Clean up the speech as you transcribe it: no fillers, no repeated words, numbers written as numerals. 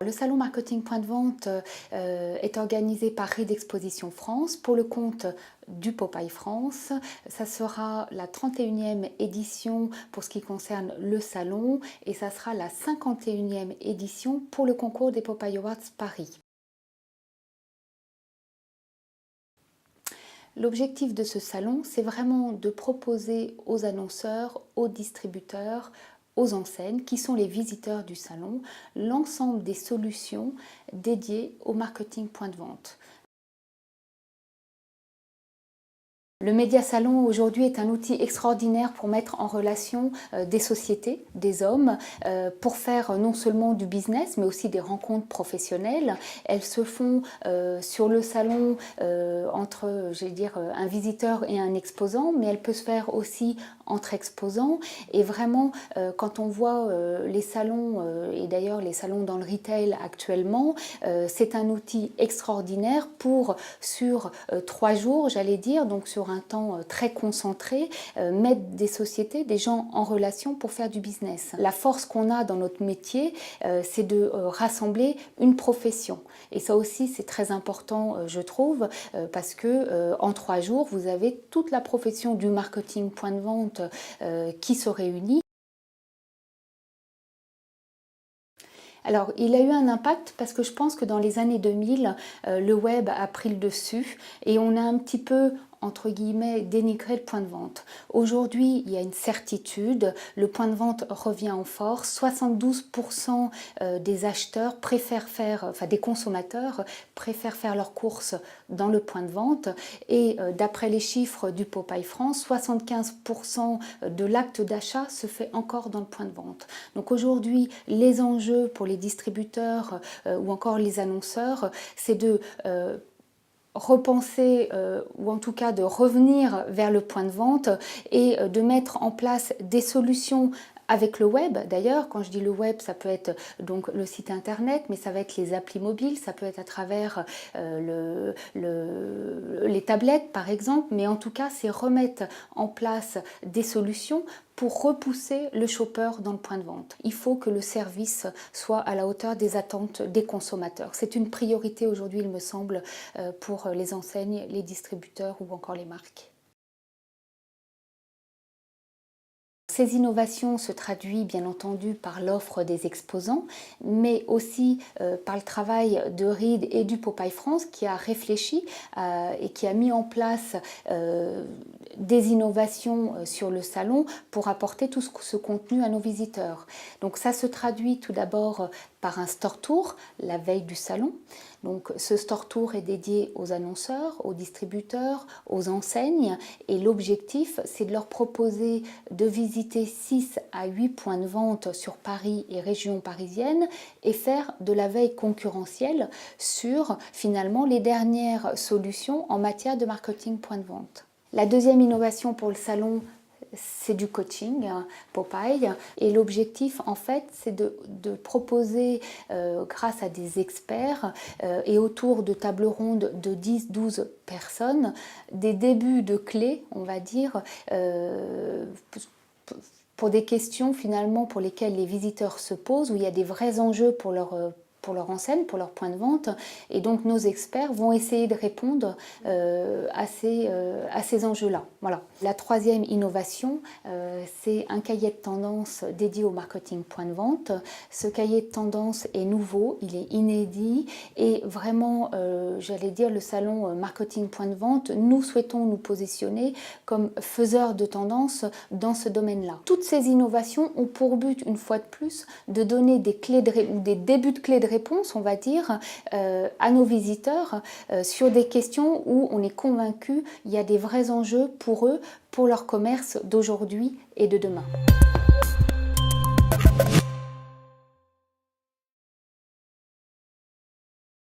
Le salon Marketing Point de Vente est organisé par Reed Exposition France pour le compte du Popeye France. Ça sera la 31e édition pour ce qui concerne le salon et ça sera la 51e édition pour le concours des Popeye Awards Paris. L'objectif de ce salon, c'est vraiment de proposer aux annonceurs, aux distributeurs, aux enseignes, qui sont les visiteurs du salon, l'ensemble des solutions dédiées au marketing point de vente. Le Média Salon aujourd'hui est un outil extraordinaire pour mettre en relation des sociétés, des hommes, pour faire non seulement du business mais aussi des rencontres professionnelles. Elles se font sur le salon entre, un visiteur et un exposant, mais elles peuvent se faire aussi entre exposants. Et vraiment, quand on voit les salons, et d'ailleurs les salons dans le retail actuellement, c'est un outil extraordinaire pour, sur 3 jours, j'allais dire, donc sur un temps très concentré, mettre des sociétés, des gens en relation pour faire du business. La force qu'on a dans notre métier, c'est de rassembler une profession. Et ça aussi, c'est très important, je trouve, parce que en 3 jours, vous avez toute la profession du marketing point de vente qui se réunit. Alors, il a eu un impact parce que je pense que dans les années 2000, le web a pris le dessus et on a un petit peu, entre guillemets, dénigré le point de vente. Aujourd'hui, il y a une certitude, le point de vente revient en force. 72% des acheteurs préfèrent faire, enfin des consommateurs préfèrent faire leurs courses dans le point de vente. Et d'après les chiffres du Popeye France, 75% de l'acte d'achat se fait encore dans le point de vente. Donc aujourd'hui, les enjeux pour les distributeurs ou encore les annonceurs, c'est de repenser ou en tout cas de revenir vers le point de vente et de mettre en place des solutions avec le web. D'ailleurs, quand je dis le web, ça peut être donc le site internet, mais ça va être les applis mobiles, ça peut être à travers les tablettes par exemple, mais en tout cas, c'est remettre en place des solutions pour repousser le shopper dans le point de vente. Il faut que le service soit à la hauteur des attentes des consommateurs. C'est une priorité aujourd'hui, il me semble, pour les enseignes, les distributeurs ou encore les marques. Ces innovations se traduisent bien entendu par l'offre des exposants, mais aussi par le travail de Reed et du Popeye France qui a réfléchi et qui a mis en place des innovations sur le salon pour apporter tout ce contenu à nos visiteurs. Donc ça se traduit tout d'abord par un store tour la veille du salon. Donc ce store tour est dédié aux annonceurs, aux distributeurs, aux enseignes et l'objectif c'est de leur proposer de visiter 6 à 8 points de vente sur Paris et région parisienne et faire de la veille concurrentielle sur finalement les dernières solutions en matière de marketing point de vente. La deuxième innovation pour le salon, c'est du coaching, Popeye, et l'objectif en fait c'est de proposer grâce à des experts et autour de tables rondes de 10-12 personnes des débuts de clés, on va dire, pour des questions finalement pour lesquelles les visiteurs se posent, où il y a des vrais enjeux pour leur enseigne, pour leur point de vente. Et donc nos experts vont essayer de répondre à ces enjeux-là. Voilà. La troisième innovation, c'est un cahier de tendance dédié au marketing point de vente. Ce cahier de tendance est nouveau, il est inédit et vraiment, j'allais dire, le salon marketing point de vente, nous souhaitons nous positionner comme faiseurs de tendance dans ce domaine-là. Toutes ces innovations ont pour but, une fois de plus, de donner des débuts de clés de réponse, on va dire, à nos visiteurs sur des questions où on est convaincu il y a des vrais enjeux pour eux, pour leur commerce d'aujourd'hui et de demain.